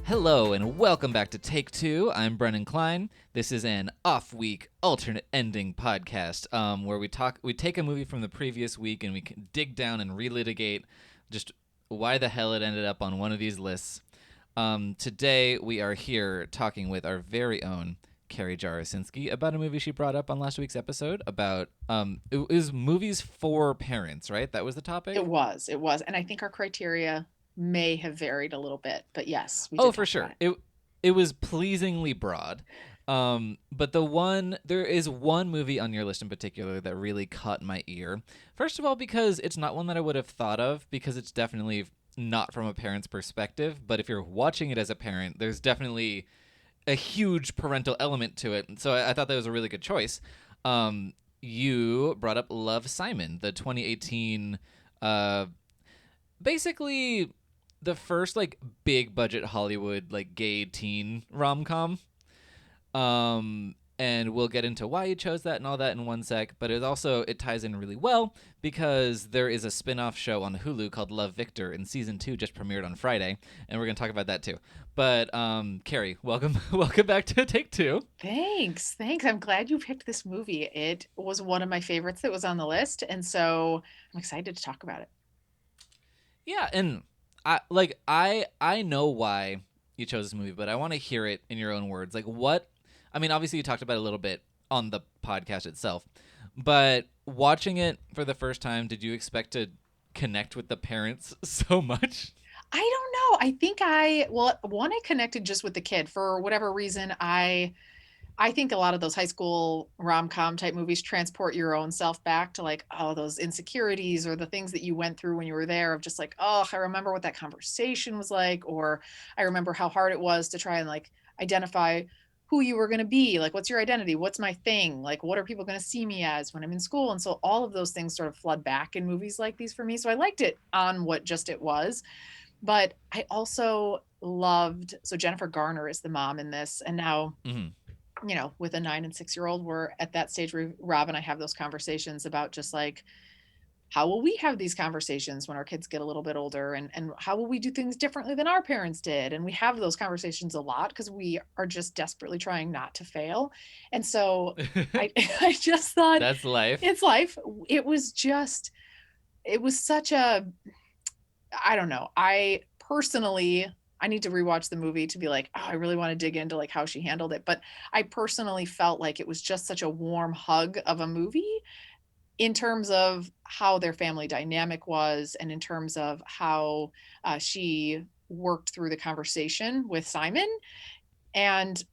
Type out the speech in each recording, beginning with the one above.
Hello and welcome back to Take Two. I'm Brennan Klein. This is an off-week alternate ending podcast where we take a movie from the previous week and we can dig down and relitigate just why the hell it ended up on one of these lists. Today we are here talking with our very own Carrie Jarasinski about a movie she brought up on last week's episode about it was movies for parents, right? That was the topic. It was, and I think our criteria may have varied a little bit, but yes, we Oh, did for talk about sure. it. It was pleasingly broad. But there is one movie on your list in particular that really caught my ear. First of all, because it's not one that I would have thought of, because it's definitely not from a parent's perspective. But if you're watching it as a parent, there's definitely a huge parental element to it. So I thought that was a really good choice. You brought up Love, Simon, the 2018, basically the first like big budget Hollywood like gay teen rom-com. And we'll get into why you chose that and all that in one sec, but it ties in really well because there is a spin-off show on Hulu called Love, Victor, and season 2 just premiered on Friday, and we're going to talk about that too. But Carrie, welcome back to Take Two. Thanks. I'm glad you picked this movie. It was one of my favorites that was on the list, and so I'm excited to talk about it. Yeah, and I know why you chose this movie, but I want to hear it in your own words. Like what I mean, obviously you talked about it a little bit on the podcast itself, but watching it for the first time, did you expect to connect with the parents so much? I don't know. I think one, I connected just with the kid for whatever reason. I think a lot of those high school rom-com type movies transport your own self back to like, oh, those insecurities or the things that you went through when you were there of just like, oh, I remember what that conversation was like, or I remember how hard it was to try and like identify who you were going to be. Like, what's your identity? What's my thing? Like, what are people going to see me as when I'm in school? And so all of those things sort of flood back in movies like these for me. So I liked it on what just it was. But I also loved, so Jennifer Garner is the mom in this. And now, Mm-hmm. with a 9 and 6 year old, we're at that stage where Rob and I have those conversations about just like, how will we have these conversations when our kids get a little bit older, and how will we do things differently than our parents did? And we have those conversations a lot because we are just desperately trying not to fail. And so I, I just thought That's life. it's life. It was just, it was such a, I don't know. I need to rewatch the movie to be like, oh, I really want to dig into like how she handled it. But I personally felt like it was just such a warm hug of a movie in terms of how their family dynamic was, and in terms of how she worked through the conversation with Simon. And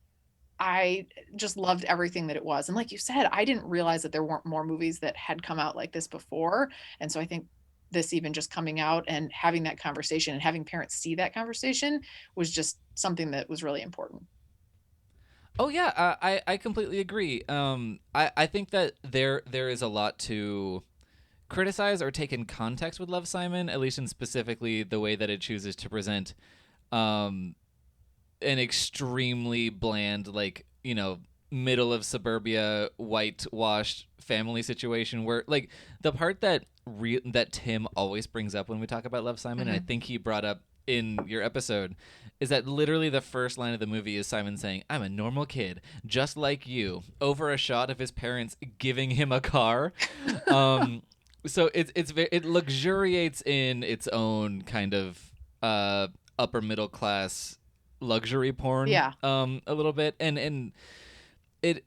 I just loved everything that it was. And like you said, I didn't realize that there weren't more movies that had come out like this before. And so I think this even just coming out and having that conversation and having parents see that conversation was just something that was really important. Oh yeah, I completely agree. I think that there is a lot to criticize or take in context with Love, Simon, at least in specifically the way that it chooses to present um, an extremely bland, like, middle of suburbia, whitewashed family situation where, like, the part that Tim always brings up when we talk about Love, Simon, and I Mm-hmm. think he brought up in your episode, is that literally the first line of the movie is Simon saying, "I'm a normal kid, just like you," over a shot of his parents giving him a car. Um, so it luxuriates in its own kind of upper middle class luxury porn Yeah. a little bit, and it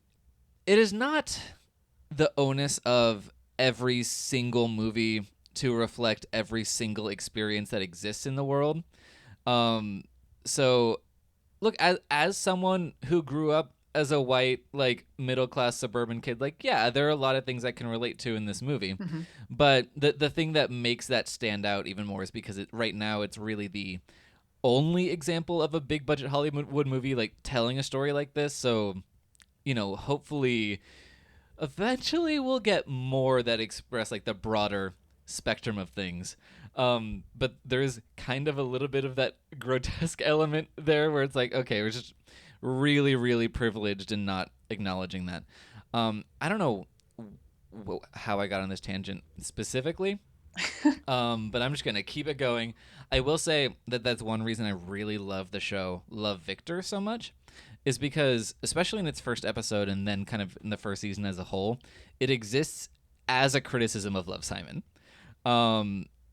it is not the onus of every single movie to reflect every single experience that exists in the world. Um, so look, as someone who grew up as a white, like, middle class suburban kid, like, yeah, there are a lot of things I can relate to in this movie. Mm-hmm. But the thing that makes that stand out even more is because right now it's really the only example of a big budget Hollywood movie like telling a story like this. So, hopefully eventually we'll get more that express like the broader spectrum of things. But there's kind of a little bit of that grotesque element there where it's like, okay, we're just really, really privileged in not acknowledging that. I don't know how I got on this tangent specifically, But I'm just gonna keep it going. I will say that that's one reason I really love the show, Love Victor, so much, is because especially in its first episode and then kind of in the first season as a whole, it exists as a criticism of Love Simon.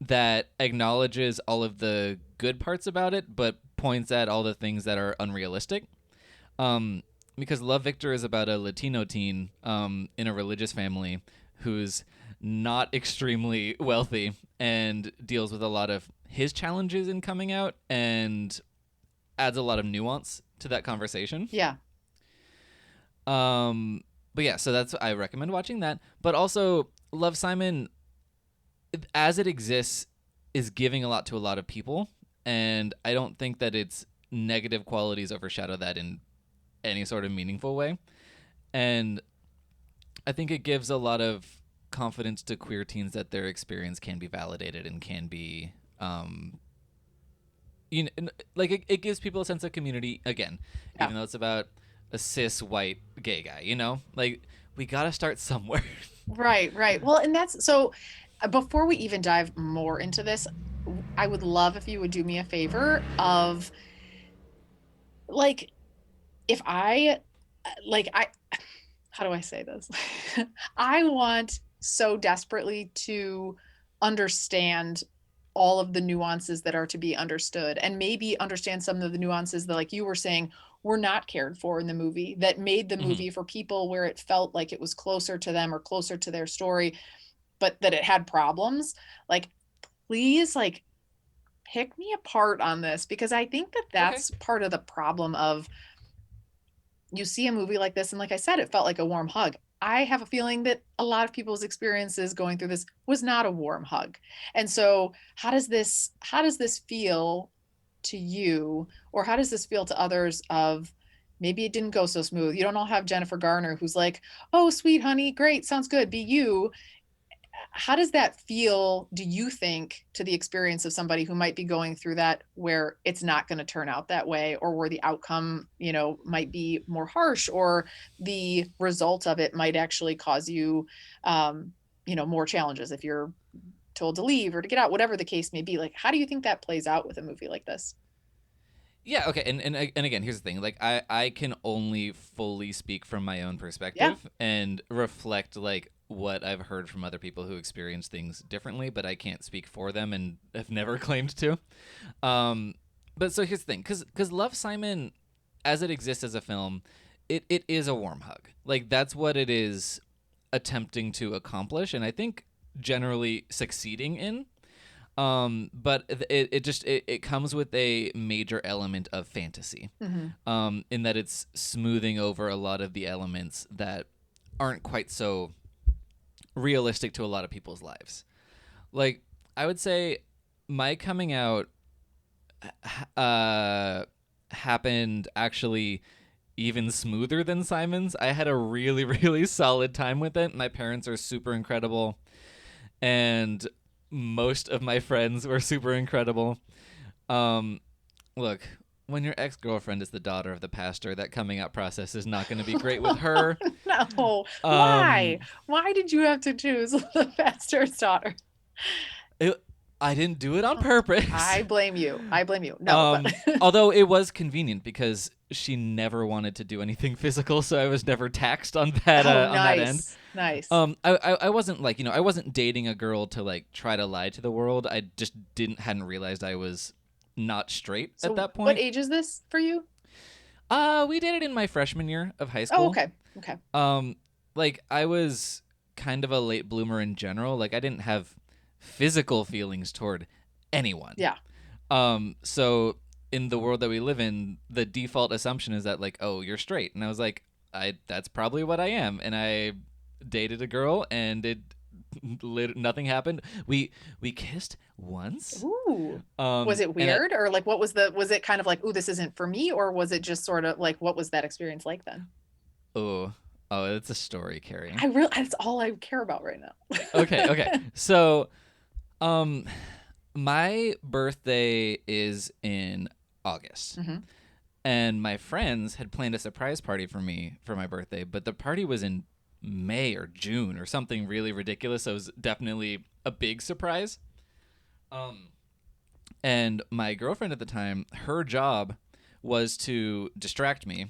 That acknowledges all of the good parts about it, but points at all the things that are unrealistic. Um, because Love Victor is about a Latino teen in a religious family who's not extremely wealthy and deals with a lot of his challenges in coming out and adds a lot of nuance to that conversation. Yeah. But yeah, so that's I recommend watching that. But also, Love Simon, as it exists, is giving a lot to a lot of people, and I don't think that its negative qualities overshadow that in any sort of meaningful way. And I think it gives a lot of confidence to queer teens that their experience can be validated and can be, like it gives people a sense of community again, Yeah. even though it's about a cis white gay guy. Like we gotta start somewhere. Right, right. Well, and that's so before we even dive more into this, I would love if you would do me a favor of like if I like I how do I say this? I want so desperately to understand all of the nuances that are to be understood and maybe understand some of the nuances that like you were saying were not cared for in the movie that made the Mhm. movie for people where it felt like it was closer to them or closer to their story but that it had problems. Like please like pick me apart on this because I think that Okay. that's part of the problem of you see a movie like this and like I said it felt like a warm hug. I have a feeling that a lot of people's experiences going through this was not a warm hug. And so how does this feel to you or how does this feel to others of maybe it didn't go so smooth. You don't all have Jennifer Garner who's like, "Oh, sweet honey, great, sounds good, be you." How does that feel, do you think, to the experience of somebody who might be going through that where it's not going to turn out that way or where the outcome, might be more harsh or the result of it might actually cause you, more challenges if you're told to leave or to get out, whatever the case may be. Like, how do you think that plays out with a movie like this? Yeah, okay, and again, here's the thing: like, I can only fully speak from my own Yeah. perspective and reflect like what I've heard from other people who experience things differently, but I can't speak for them and have never claimed to. Um, but so here's the thing: because Love Simon, as it exists as a film, it is a warm hug. Like that's what it is attempting to accomplish, and I think generally succeeding in. But it comes with a major element of fantasy, Mm-hmm. in that it's smoothing over a lot of the elements that aren't quite so realistic to a lot of people's lives. Like I would say, my coming out uh, happened actually even smoother than Simon's. I had a really really solid time with it. My parents are super incredible, and most of my friends were super incredible. Um, Look, when your ex girlfriend is the daughter of the pastor, that coming out process is not going to be great with her. No. Why? Um, Why did you have to choose the pastor's daughter? it, I didn't do it on Oh, purpose. I blame you. I blame you. No, but Although it was convenient because she never wanted to do anything physical, so I was never taxed oh, on that end. nice. Nice. I wasn't like I wasn't dating a girl to like try to lie to the world. I just hadn't realized I was not straight at So that what point. age is this for you? We did it in my freshman year of high Oh, school. okay. Okay. Um, like I was kind of a late bloomer in general. Like I didn't have physical feelings toward anyone. Yeah. So in the world that we live in, the default assumption is that like, oh, you're straight, and I was like, that's probably what I am, and I dated a girl, and nothing happened. We kissed once. Ooh. Was it And weird or like was it kind of like, ooh, this isn't for me, or was it just sort of like what was that experience like then? oh, oh, it's a story, Carrie. That's all I care about right now. Okay, okay. So, um, my birthday is in August. Hmm. And my friends had planned a surprise party for me for my birthday, but the party was in May or June or something really ridiculous. So it was definitely a big surprise. Um, and my girlfriend at the time, her job was to distract me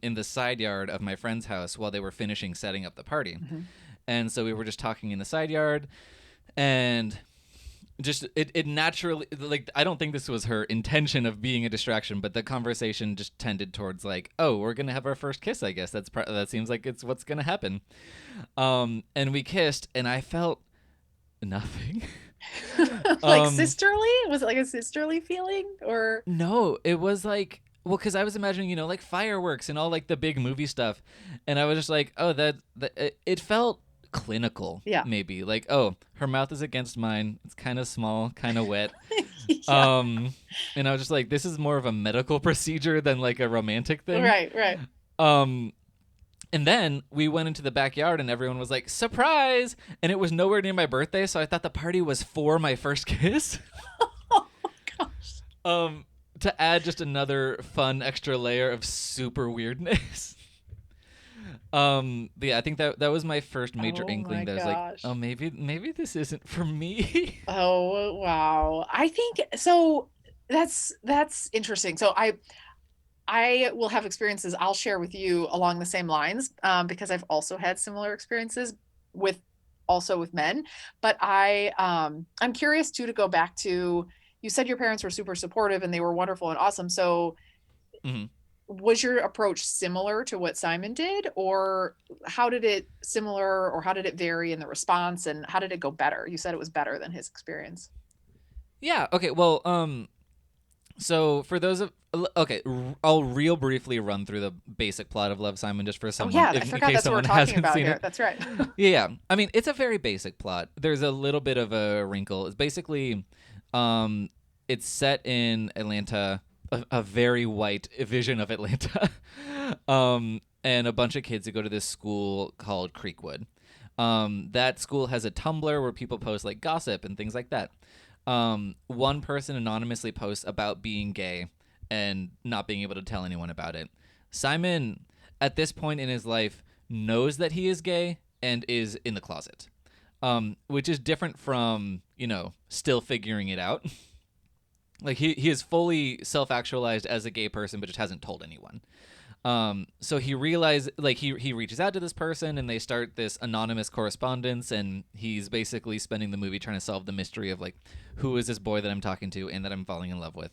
in the side yard of my friend's house while they were finishing setting up the party. Mhm. And so we were just talking in the side yard, and just it naturally, like, I don't think this was her intention of being a distraction, but the conversation just tended towards like, oh, we're gonna have our first kiss, I guess. That seems like it's what's gonna happen. And we kissed, and I felt nothing. Like um sisterly? Was it like a sisterly feeling or? no, it was like, well, because I was imagining, like fireworks and all like the big movie stuff, and I was just like, oh, that it felt clinical, Yeah. maybe like, oh, her mouth is against mine, it's kind of small, kind of wet. Yeah. um and I was just like, this is more of a medical procedure than like a romantic thing. Right, right. um and then we went into the backyard and everyone was like, surprise, and it was nowhere near my birthday, so I thought the party was for my first kiss. Oh gosh. um to add just another fun extra layer of super weirdness. But yeah, I think that was my first major Oh my inkling that I was like, oh, gosh. maybe this isn't for me. Oh wow. I think so that's interesting. So I will have experiences I'll share with you along the same lines, because I've also had similar experiences with also with men. But I'm curious too to go back to, you said your parents were super supportive and they were wonderful and awesome. So Mhm. was your approach similar to what Simon did, or how did it similar, or how did it vary in the response, and how did it go better? You said it was better than his experience. Yeah. Okay. Well, so for those of okay, I'll real briefly run through the basic plot of Love, Simon, just for Oh someone, yeah, I if in forgot case that's what we're someone talking hasn't about seen here. it. That's right. Yeah. I mean, it's a very basic plot. There's a little bit of a wrinkle. It's basically, um, it's set in Atlanta, a very white vision of Atlanta, and a bunch of kids who go to this school called Creekwood. That school has a Tumblr where people post like gossip and things like that. One person anonymously posts about being gay and not being able to tell anyone about it. Simon, at this point in his life, knows that he is gay and is in the closet, which is different from, still figuring it out. Like he is fully self-actualized as a gay person, but just hasn't told anyone. So he realized, like, he reaches out to this person and they start this anonymous correspondence, and he's basically spending the movie trying to solve the mystery of like, who is this boy that I'm talking to and that I'm falling in love with.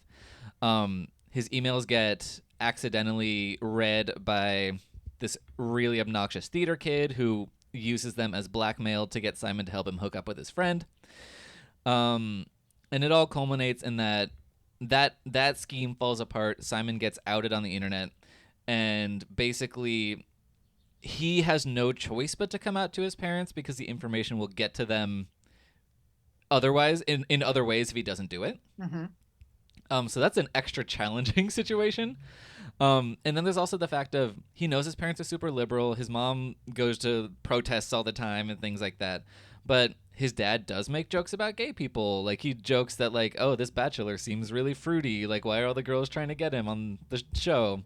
His emails get accidentally read by this really obnoxious theater kid who uses them as blackmail to get Simon to help him hook up with his friend. And it all culminates in that scheme falls apart. Simon gets outed on the internet, and basically he has no choice but to come out to his parents because the information will get to them otherwise in other ways if he doesn't do it. Mm-hmm. So that's an extra challenging situation. And then there's also the fact of he knows his parents are super liberal. His mom goes to protests all the time and things like that. But his dad does make jokes about gay people. Like, he jokes that, like, oh, this bachelor seems really fruity. Like, why are all the girls trying to get him on the show?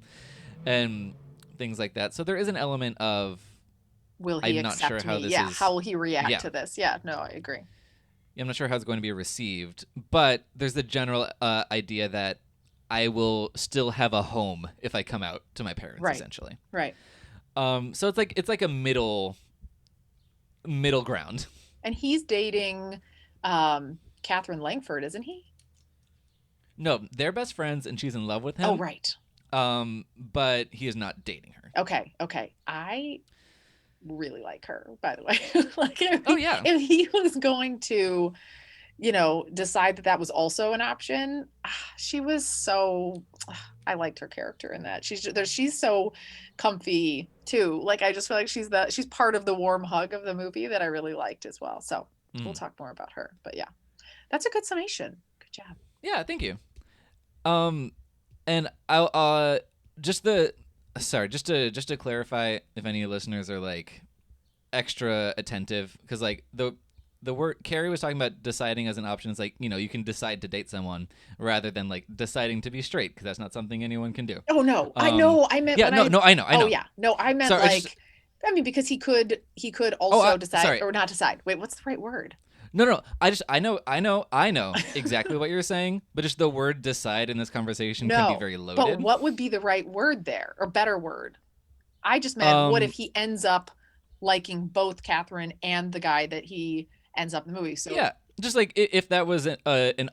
And things like that. So there is an element of, Will he I'm not sure accept how me? this Yeah. is. How will he react Yeah. to this? Yeah. No, I agree. I'm not sure how it's going to be received, but there's the general idea that I will still have a home if I come out to my parents, Right. essentially. Right. So it's like a middle ground. And he's dating Catherine Langford, isn't he? No, they're best friends, and she's in love with him. Oh, right. But he is not dating her. Okay. Okay. I really like her, by the way. Like, Oh yeah. if he was going to, decide that that was also an option, she was so. I liked her character in that. She's so comfy too. Like, I just feel like she's part of the warm hug of the movie that I really liked as well. So we'll talk more about her. But yeah, that's a good summation. Good job. Yeah, thank you. And I'll just to clarify, if any listeners are like extra attentive, because like the word Carrie was talking about deciding as an option is like, you can decide to date someone rather than like deciding to be straight, because that's not something anyone can do. Oh no, I know. I meant yeah, when no, I know. Oh yeah, no, I meant Sorry, like I mean, because he could Oh, also decide sorry. or not decide. Wait, what's the right word? No, no. I know exactly what you're saying, but just the word decide in this conversation can be No. very But loaded. what would be the right word there or better word? I just meant what if Um, he ends up liking both Catherine and the guy that he ends up in the movie? So, yeah, just like if that was an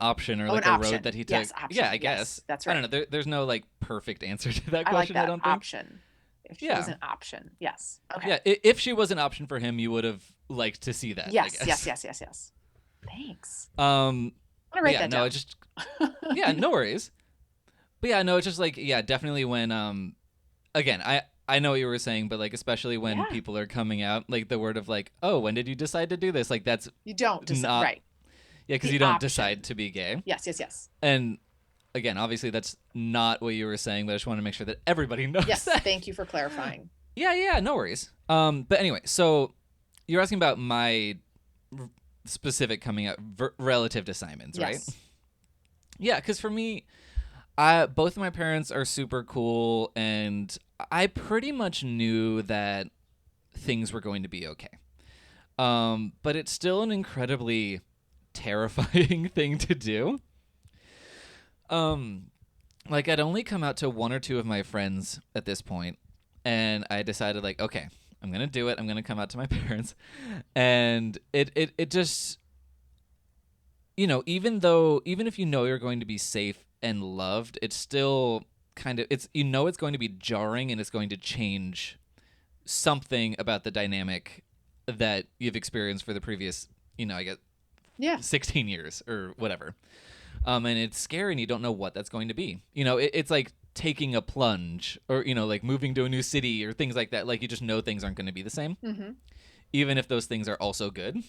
option or oh, an like a road option. that he took. Yes, Yeah, option. I Yes, guess. that's I don't right. know. There's no like perfect answer to that I like question. I that don't think. option. If she was Yeah, an option. Yes. Okay. yeah. If she was an option for him, you would have liked to see that, I Yes, yes, guess. yes, yes, yes. Thanks. Um, I'm gonna but write yeah, that no, it down. just yeah, no worries. But yeah, no, it's just like yeah, definitely when again, I know what you were saying, but like especially when Yeah. people are coming out, like the word of like, oh, when did you decide to do this? Like that's You don't decide. not Right. yeah, because The you don't decide option. to be gay. Yes, yes, yes. And again, obviously that's not what you were saying, but I just want to make sure that everybody knows Yes. that. Thank you for clarifying. Yeah, yeah, no worries. But anyway, so you're asking about my specific coming out relative to Simon's, right? Yes. Yeah, because for me, I both of my parents are super cool, and I pretty much knew that things were going to be okay. But it's still an incredibly terrifying thing to do. Um, like I'd only come out to one or two of my friends at this point, and I decided like, okay, I'm gonna do it. I'm gonna come out to my parents, and it just even if you know you're going to be safe and loved, it's still kind of it's going to be jarring and it's going to change something about the dynamic that you've experienced for the previous I guess Yeah. 16 years or whatever. And it's scary and you don't know what that's going to be. It's like taking a plunge or like moving to a new city or things like that. Like you just know things aren't going to be the same, Mm-hmm. even if those things are also good.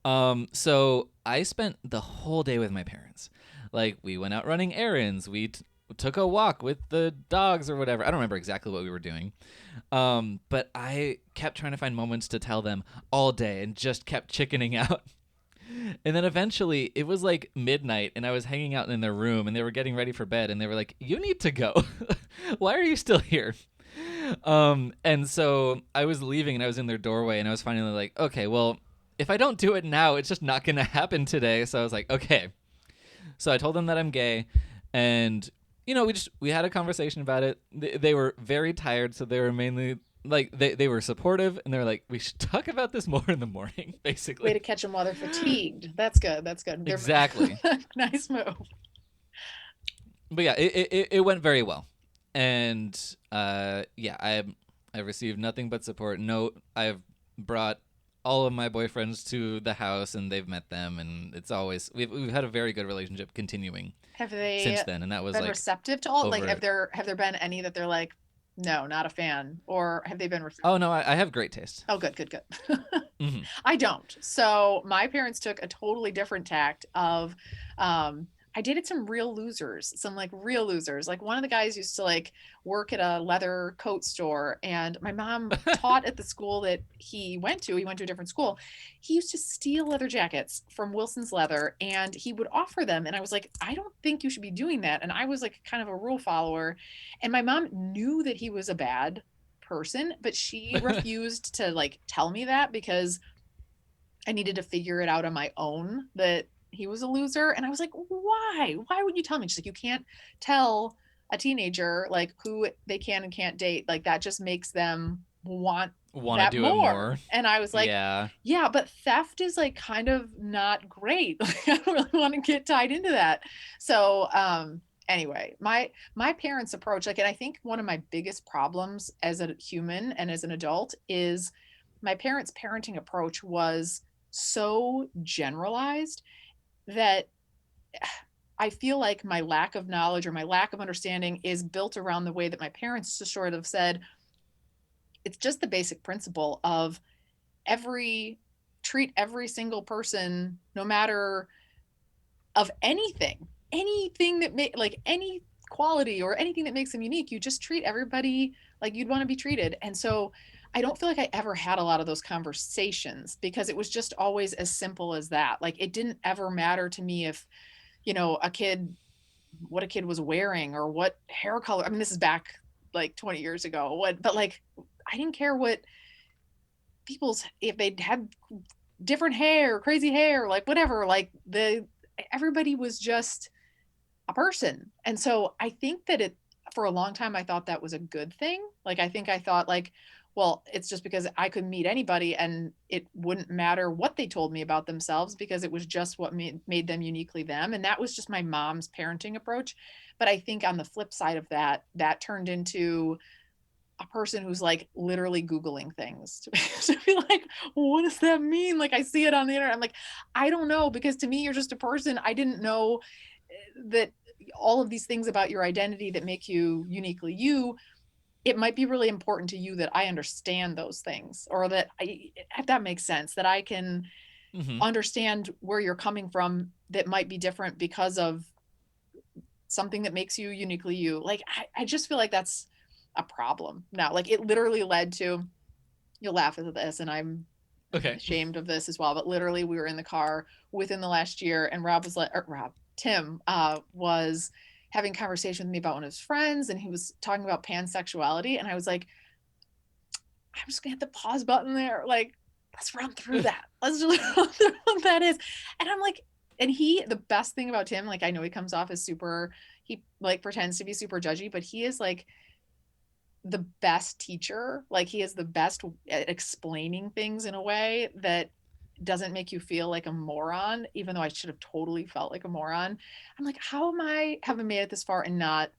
So I spent the whole day with my parents. Like we went out running errands. We took a walk with the dogs or whatever. I don't remember exactly what we were doing. But I kept trying to find moments to tell them all day and just kept chickening out. And then eventually it was like midnight and I was hanging out in their room and they were getting ready for bed and they were like, "You need to go. Why are you still here?" And so I was leaving and I was in their doorway and I was finally like, "Okay, well, if I don't do it now, it's just not going to happen today." So I was like, "Okay." So I told them that I'm gay and we had a conversation about it. They were very tired, so they were mainly like they were supportive and they were like, "We should talk about this more in the morning," Way basically. to catch them while they're fatigued. That's good. That's good. They're Exactly. nice move. But yeah, it went very well, and yeah, I received nothing but support. No, I've brought all of my boyfriends to the house, and they've met them, and it's always we've had a very good relationship continuing Have they since then, and that was been like receptive to all? Like, have over. there been any that they're like, no, not a fan, or have they been Oh no, I have great taste. Oh, good, good, good. Hmm. I don't. So my parents took a totally different tact of, I dated some real losers, some like real losers. Like one of the guys used to like work at a leather coat store, and my mom taught at the school that he went to. He went to a different school. He used to steal leather jackets from Wilson's Leather, and he would offer them. And I was like, I don't think you should be doing that. And I was like kind of a rule follower, and my mom knew that he was a bad person, but she refused to like tell me that because I needed to figure it out on my own that he was a loser. And I was like, why? Why would you tell me? She's like, you can't tell a teenager like who they can and can't date. Like that just makes them want Want to that do it more. more? And I was like, Yeah. yeah, but theft is like kind of not great. Like, I don't really want to get tied into that. So, anyway, my parents' approach, like, and I think one of my biggest problems as a human and as an adult is my parents' parenting approach was so generalized that I feel like my lack of knowledge or my lack of understanding is built around the way that my parents just sort of said it's just the basic principle of every treat every single person no matter of anything that make like any quality or anything that makes them unique, you just treat everybody like you'd want to be treated. And so I don't feel like I ever had a lot of those conversations because it was just always as simple as that. Like it didn't ever matter to me if, a kid what a kid was wearing or what hair color. I mean, this is back like 20 years ago. But like I didn't care what people's, if they had different hair, crazy hair, like whatever, like the everybody was just a person. And so I think that it, for a long time I thought that was a good thing. Like I think I thought like, well, it's just because I could meet anybody and it wouldn't matter what they told me about themselves because it was just what made them uniquely them. And that was just my mom's parenting approach. But I think on the flip side of that, that turned into a person who's like literally Googling things to be like, well, what does that mean? Like I see it on the internet. I'm like, I don't know, because to me, you're just a person. I didn't know that all of these things about your identity that make you uniquely you, it might be really important to you that I understand those things, or that I, if that makes sense, that I can Hmm. understand where you're coming from that might be different because of something that makes you uniquely you. Like, I just feel like that's a problem now. Like, it literally led to, you'll laugh at this, and I'm Okay. ashamed of this as well, but literally, we were in the car within the last year, and Rob was like, or Rob, Tim was having conversation with me about one of his friends, and he was talking about pansexuality, and I was like, I'm just gonna hit the pause button there. Like, let's run through that. Let's just run through what that is. And I'm like, and he, the best thing about Tim, like I know he comes off as super, he like pretends to be super judgy, but he is like the best teacher. Like he is the best at explaining things in a way that doesn't make you feel like a moron, even though I should have totally felt like a moron. I'm like, how am I haven't made it this far and not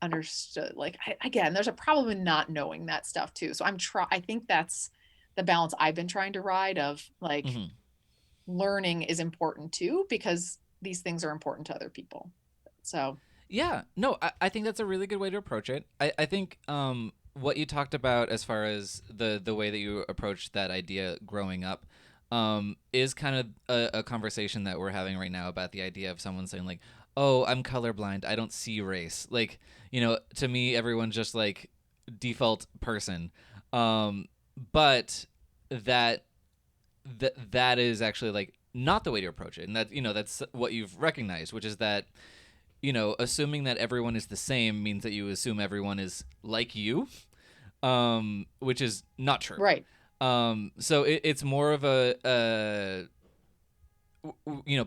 understood? Like again, there's a problem in not knowing that stuff too. So I think that's the balance I've been trying to ride of like Hmm. learning is important too, because these things are important to other people. So Yeah, no, I think that's a really good way to approach it. I think what you talked about as far as the way that you approached that idea growing up is kind of a conversation that we're having right now about the idea of someone saying like, "Oh, I'm colorblind. I don't see race." Like, to me, everyone's just like default person. Um, but that that is actually like not the way to approach it, and that's what you've recognized, which is that assuming that everyone is the same means that you assume everyone is like you, which is not true. right. So it's more of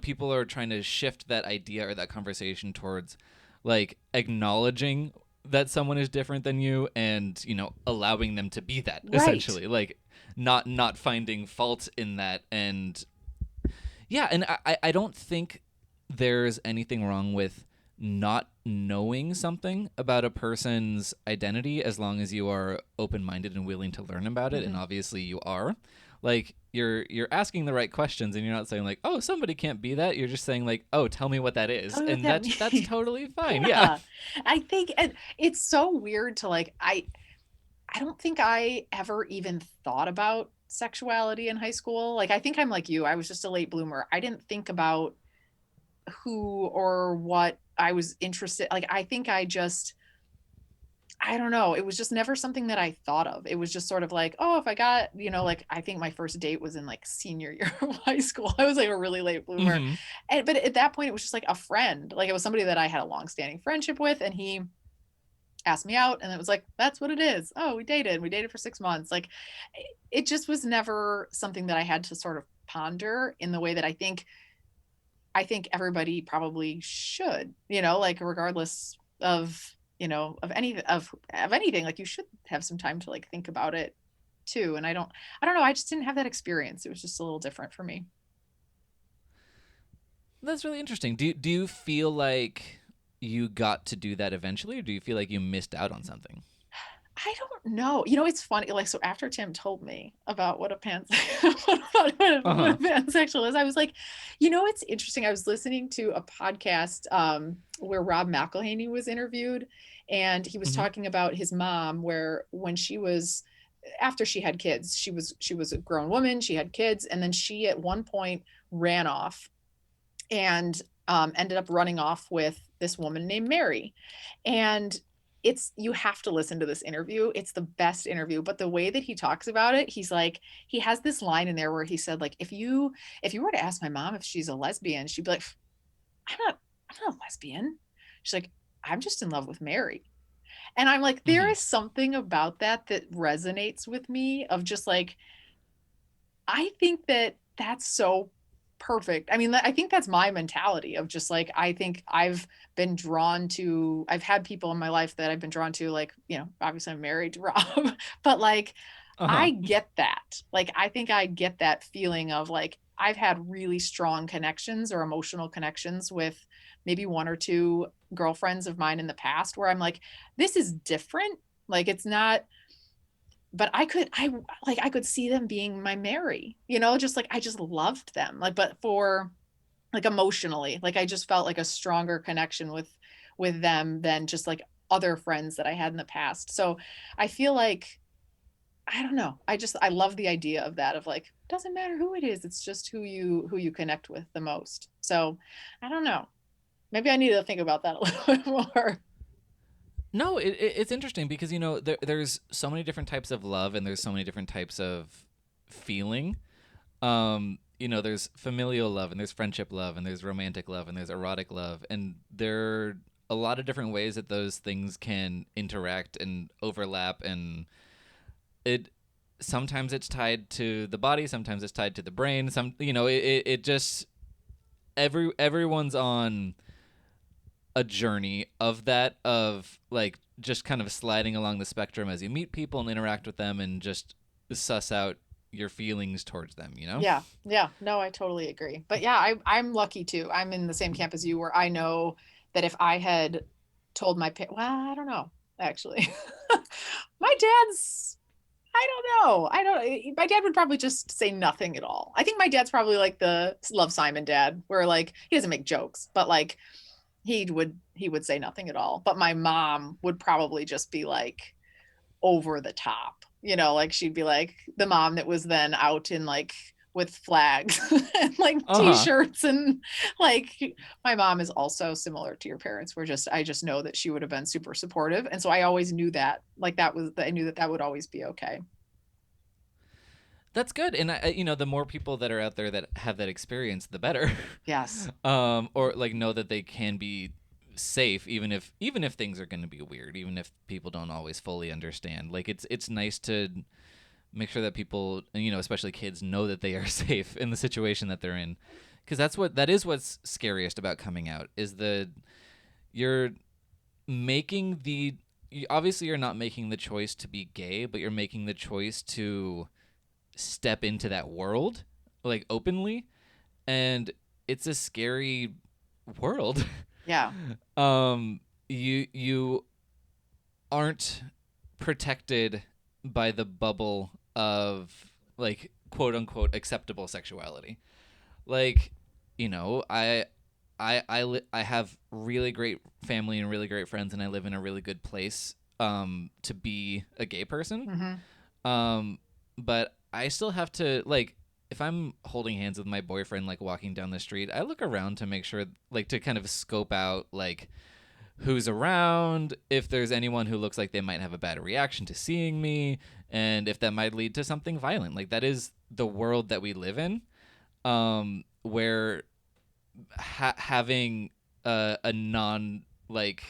people are trying to shift that idea or that conversation towards like acknowledging that someone is different than you and allowing them to be that, Right. essentially, like not finding fault in that. And yeah, and I don't think there's anything wrong with not knowing something about a person's identity as long as you are open-minded and willing to learn about it, and Mm-hmm. obviously you are. Like you're asking the right questions, and you're not saying like, "Oh, somebody can't be that." You're just saying like, "Oh, tell me what that is." Tell me what And that that's means. totally fine. Yeah. Yeah. I think it's so weird to like I don't think I ever even thought about sexuality in high school. Like I think I'm like you. I was just a late bloomer. I didn't think about who or what I was interested. Like I think I just I don't know. It was just never something that I thought of. It was just sort of like, oh, if I got, like I think my first date was in like senior year of high school. I was like a really late bloomer. Mm-hmm. And but at that point it was just like a friend. Like it was somebody that I had a long-standing friendship with, and he asked me out, and it was like, that's what it is. Oh, we dated. We dated for 6 months. Like it just was never something that I had to sort of ponder in the way that I think everybody probably should, like regardless of, of anything, like you should have some time to like think about it too. And I don't know, I just didn't have that experience. It was just a little different for me. That's really interesting. Do you feel like you got to do that eventually, or do you feel like you missed out on something? I don't know. It's funny. Like, so after Tim told me about what a what a Uh-huh. pansexual is, I was like, it's interesting. I was listening to a podcast where Rob McElhaney was interviewed, and he was Mm-hmm. talking about his mom, where when she was after she had kids, she was a grown woman, she had kids, and then she at one point ran off and ended up running off with this woman named Mary. And you have to listen to this interview. It's the best interview. But the way that he talks about it, he's like, he has this line in there where he said, like, if you were to ask my mom if she's a lesbian, she'd be like, I'm not a lesbian. She's like, I'm just in love with Mary. And I'm like, there Hmm. is something about that that resonates with me of just like, I think that that's so perfect. I mean, I think that's my mentality of just like, I think I've had people in my life that I've been drawn to, like, obviously I'm married to Rob, but like, Uh-huh. I get that. Like, I think I get that feeling of like, I've had really strong connections or emotional connections with maybe one or two girlfriends of mine in the past where I'm like, this is different. Like, it's not, but I could see them being my Mary, just like I just loved them. Like, but for like emotionally, like I just felt like a stronger connection with them than just like other friends that I had in the past. So I feel like I don't know. I love the idea of that of like doesn't matter who it is, it's just who you connect with the most. So I don't know. Maybe I need to think about that a little bit more. No, it's interesting because there's so many different types of love and there's so many different types of feeling. There's familial love and there's friendship love and there's romantic love and there's erotic love, and there are a lot of different ways that those things can interact and overlap, and it sometimes it's tied to the body, sometimes it's tied to the brain. It just everyone's on a journey of that, of like just kind of sliding along the spectrum as you meet people and interact with them and just suss out your feelings towards them. Yeah, yeah, no, I totally agree. But yeah, I'm lucky too. I'm in the same camp as you, where I know that if I had told well, I don't know, actually. My dad's, I don't know. I don't, my dad would probably just say nothing at all. I think my dad's probably like the Love Simon dad, where like he doesn't make jokes, but like he would say nothing at all. But my mom would probably just be like over the top, like she'd be like the mom that was then out in like with flags and like Uh-huh. t-shirts and like my mom is also similar to your parents, where just I just know that she would have been super supportive, and so I always knew that like I knew that that would always be okay. That's good. And the more people that are out there that have that experience, the better. Yes. Or like know that they can be safe, even if things are going to be weird, even if people don't always fully understand. Like it's nice to make sure that people, especially kids, know that they are safe in the situation that they're in, because that is what's scariest about coming out, is the you're making the obviously you're not making the choice to be gay, but you're making the choice to step into that world like openly, and it's a scary world. Yeah. You aren't protected by the bubble of like quote unquote acceptable sexuality. Like, I have really great family and really great friends, and I live in a really good place to be a gay person. Mm-hmm. Um, but I still have to, like, if I'm holding hands with my boyfriend, like walking down the street, I look around to make sure, like, to kind of scope out, like, who's around, if there's anyone who looks like they might have a bad reaction to seeing me, and if that might lead to something violent. Like, that is the world that we live in, where having a non, like,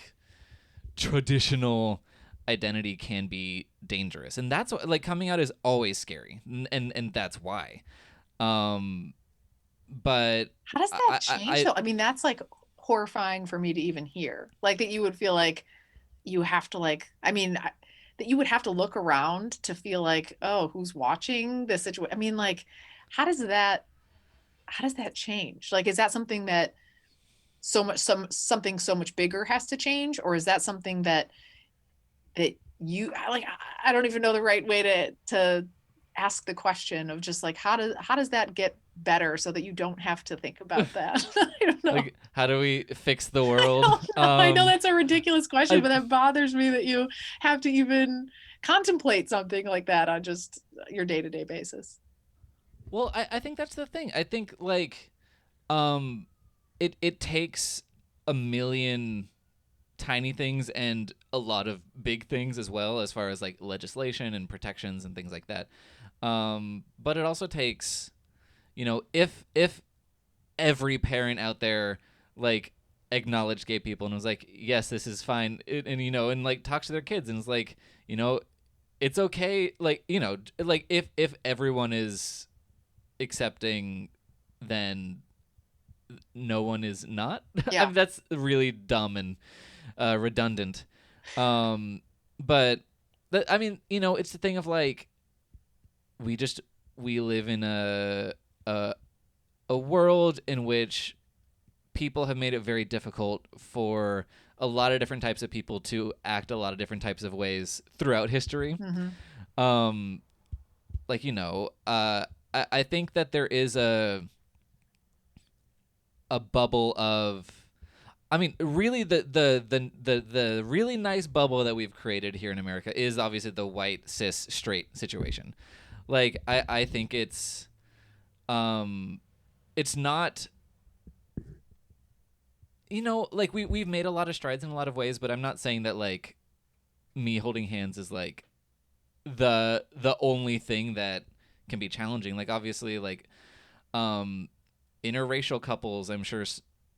traditional identity can be dangerous, and that's what, like, coming out is always scary, and that's why. um but How does that change though? I mean, that's like horrifying for me to even hear, like that you would feel like you have to like, I mean, that you would have to look around to feel like, oh, who's watching this situation? I mean, like, how does that how does that change? Like, is that something that something so much bigger has to change, or is that something that you like? I don't even know the right way to ask the question of just like how does that get better so that you don't have to think about that? I don't know. like, how do we fix the I world? don't know. I know that's a ridiculous question, I but that bothers me that you have to even contemplate something like that on just your day-to-day basis. Well, I think that's the thing. I think, like, um it takes a million tiny things and a lot of big things as well, as far as like legislation and protections and things like that. But it also takes, if every parent out there, like, acknowledged gay people and was like, yes, this is fine, and and like talks to their kids and is like, you know, it's okay, like, like if everyone is accepting, then no one is not. I Yeah. mean, that's really dumb and redundant. Um, but I mean, it's the thing of like we just we live in a a world in which people have made it very difficult for a lot of different types of people to act a lot of different types of ways throughout history. Mm-hmm. Um, like I think that there is a bubble of, I mean, really, the really nice bubble that we've created here in America is obviously the white cis straight situation. Like I think it's not, like we've made a lot of strides in a lot of ways, but I'm not saying that like me holding hands is like the only thing that can be challenging. Like obviously, like um interracial couples, I'm sure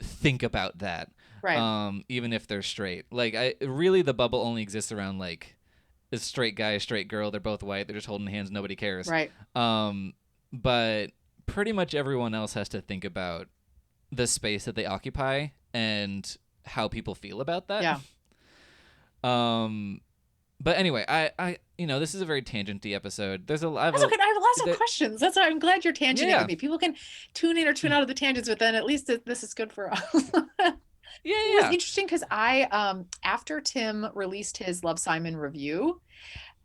think about that, Right. even if they're straight. Like I really, the bubble only exists around like a straight guy, a straight girl. They're both white. They're just holding hands. Nobody cares. Right. Um, but pretty much everyone else has to think about the space that they occupy and how people feel about that. Yeah. Um, but anyway, this is a very tangenty episode. There's a I have That's a okay. I have lots of there, questions. That's why I'm glad you're tangenting with yeah, me. People can tune in or tune out of the tangents, but then at least this is good for us. yeah, It was yeah. interesting because after Tim released his Love Simon review,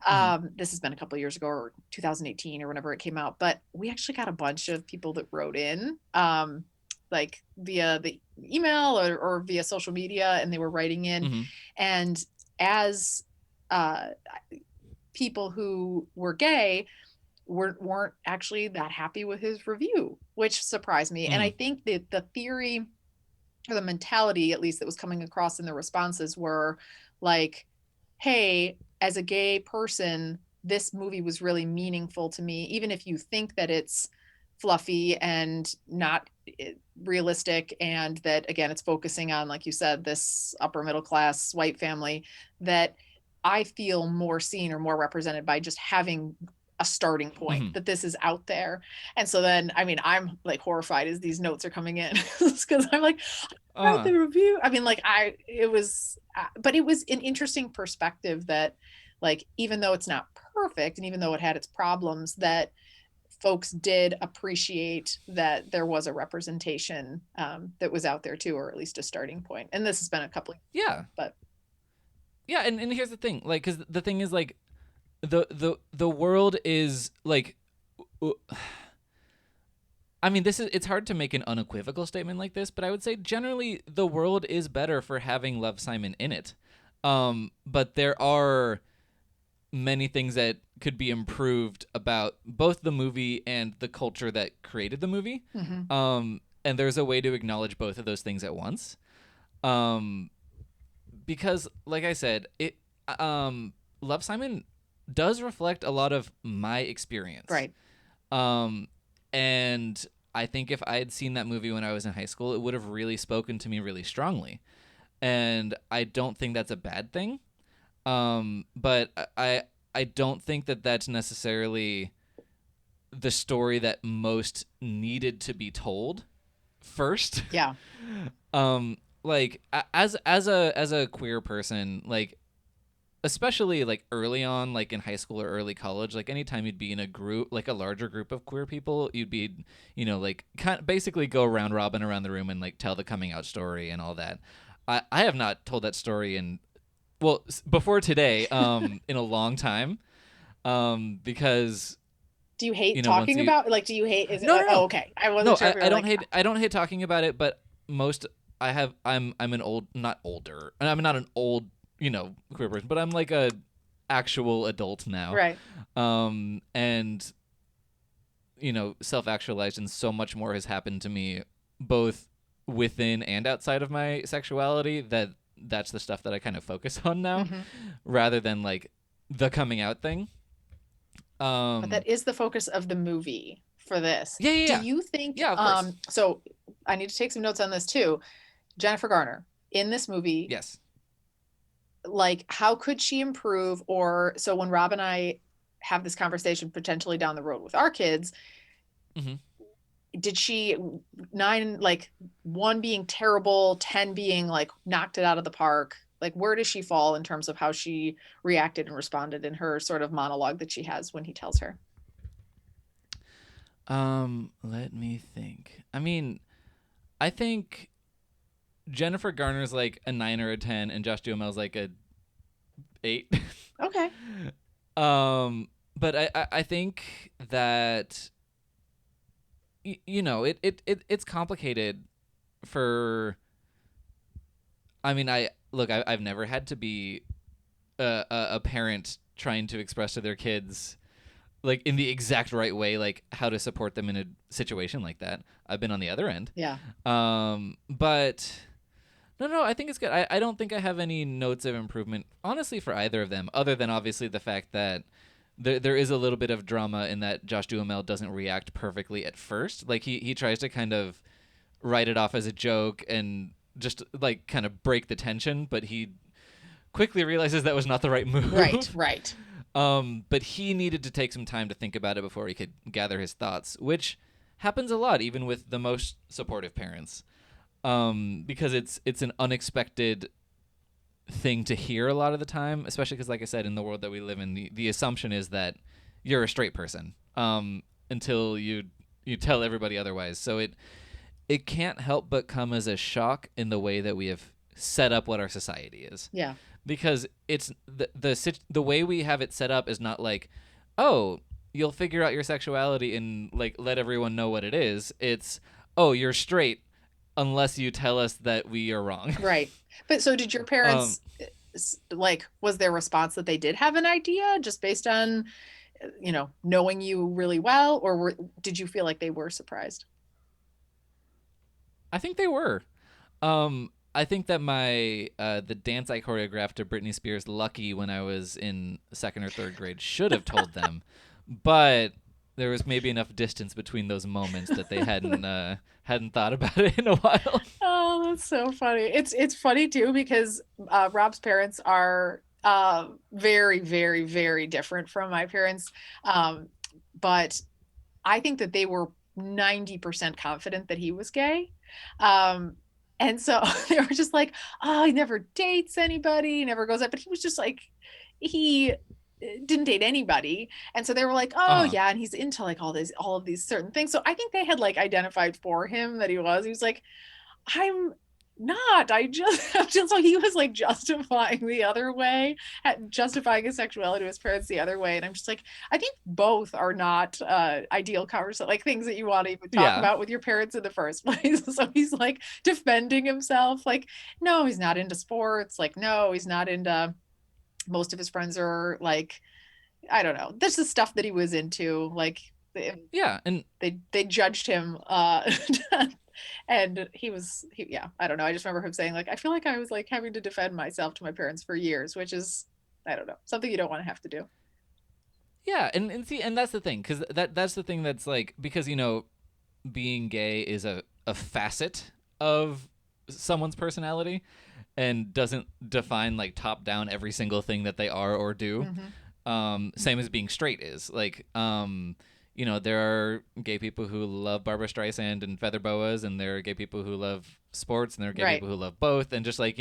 Mhm, this has been a couple of years ago, or 2018 or whenever it came out, but we actually got a bunch of people that wrote in, like via the email or via social media, and they were writing in. mhm, And as uh, people who were gay weren't actually that happy with his review, which surprised me. And I mhm, think that the theory or the mentality, at least, that was coming across in the responses were like, hey, as a gay person, this movie was really meaningful to me, even if you think that it's fluffy and not realistic, and that again it's focusing on, like you said, this upper middle class white family, that I feel more seen or more represented by just having a starting point, mhm. that this is out there. And so then, I mean, I'm like horrified as these notes are coming in because I'm like, write Uh, the review. I mean, like it was, but it was an interesting perspective that, like, even though it's not perfect and even though it had its problems, that folks did appreciate that there was a representation, that was out there too, or at least a starting point. And this has been a couple of, yeah, but yeah. And here's the thing, like, because the thing is, like, the world is like, I mean, it's hard to make an unequivocal statement like this, but I would say generally the world is better for having Love Simon in it. But there are many things that could be improved about both the movie and the culture that created the movie. mm-hmm. And there's a way to acknowledge both of those things at once. Um, because, like I said, Love Simon does reflect a lot of my experience. Right. Um, and I think if I had seen that movie when I was in high school, it would have really spoken to me really strongly. And I don't think that's a bad thing. But I don't think that that's necessarily the story that most needed to be told first. Yeah. Like as a queer person, like especially like early on, like in high school or early college, like anytime you'd be in a group, like a larger group of queer people, you'd be, like kind of basically go round robin around the room and like tell the coming out story and all that. I have not told that story in, well, before today, in a long time, because Do you hate once talking you, about, like, do you hate, is it, no, no, oh, no, okay. I wasn't no, sure if you were like, I don't hate talking about it, but most I'm an old, not older, and I'm not an old, queer person, but I'm like a actual adult now, right. and self actualized, and so much more has happened to me both within and outside of my sexuality that that's the stuff that I kind of focus on now, Mm-hmm. rather than like the coming out thing. But Um, that is the focus of the movie for this. yeah, yeah, Do yeah, you think, yeah, of course. so I need to take some notes on this too. Jennifer Garner in this movie, Yes. like how could she improve? Or so when Rob and I have this conversation potentially down the road with our kids, Hmm. did she nine like one being terrible, 10 being like knocked it out of the park? Like where does she fall in terms of how she reacted and responded in her sort of monologue that she has when he tells her? Let me think. I mean, I think Jennifer Garner's like a 9 or a 10, and Josh Duhamel's like a 8. Okay. But I think that it's complicated for. I mean, I've never had to be a parent trying to express to their kids like in the exact right way, like how to support them in a situation like that. I've been on the other end. Yeah. But no, I think it's good. I don't think I have any notes of improvement, honestly, for either of them, other than obviously the fact that there is a little bit of drama in that Josh Duhamel doesn't react perfectly at first. Like he tries to kind of write it off as a joke and just like kind of break the tension, but he quickly realizes that was not the right Right, move. right. But he needed to take some time to think about it before he could gather his thoughts, which happens a lot, even with the most supportive parents, because it's an unexpected thing to hear a lot of the time, especially because, like I said, in the world that we live in, the assumption is that you're a straight person until you tell everybody otherwise. So it can't help but come as a shock in the way that we have set up what our society is, Yeah. because it's the way we have it set up is not like, oh, you'll figure out your sexuality and like let everyone know what it is. It's, oh, you're straight unless you tell us that we are wrong. Right. But so did your um parents like was their response that they did have an idea just based on knowing you really well, or did you feel like they were surprised? I think they were. I think that my the dance I choreographed to Britney Spears' "Lucky" when I was in second or third grade should have told them, but there was maybe enough distance between those moments that they hadn't thought about it in a while. Oh, that's so funny. It's funny too because Rob's parents are very, very, very different from my parents. Um, but I think that they were 90% confident that he was gay. Um, and so they were just like, oh, he never dates anybody, he never goes out, but he was just like, he didn't date anybody. And so they were like, oh Uh-huh. yeah, and he's into like all of these certain things. So I think they had like identified for him that he was like, I'm not. I just, just so he was like justifying the other way, justifying his sexuality to his parents the other way. And I'm just like, I think both are not ideal conversation, like things that you want to even talk Yeah. about with your parents in the first place. So he's like defending himself, like, no, he's not into sports. Like, no, he's not into. Most of his friends are like, I don't know. This is stuff that he was into. Like, Yeah, and they judged him and yeah, I don't know, I just remember him saying like, I feel like I was like having to defend myself to my parents for years, which is, I don't know, something you don't want to have to do. yeah, and see, and that's the thing, because that's the thing that's like, because being gay is a facet of someone's personality and doesn't define like top down every single thing that they are or do. Mm-hmm. Same as being straight is like, there are gay people who love Barbara Streisand and feather boas, and there are gay people who love sports, and there are gay Right. people who love both, and just like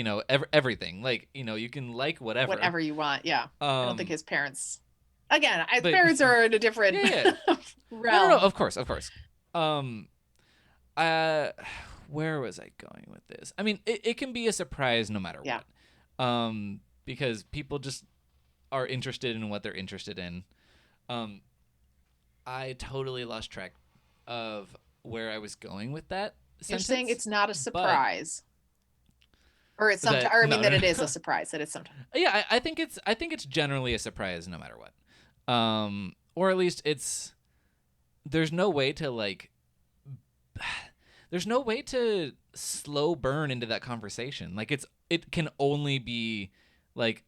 everything. Like you can like whatever. Whatever you want, yeah. I don't think Um, his parents, again, his but parents are in a different yeah, yeah. No. realm. Of course, of course. Um, uh, where was I going with this? I mean, it can be a surprise no matter Yeah. what. Because people just are interested in what they're interested in. Um, I totally lost track of where I was going with that You're saying sentence, it's not a but surprise, or it's sometimes, that or I mean no, that no, it is a no. surprise that it's sometimes. Yeah, I think it's generally a surprise no matter what. Or at least it's there's no way to like there's no way to slow burn into that conversation. Like it can only be like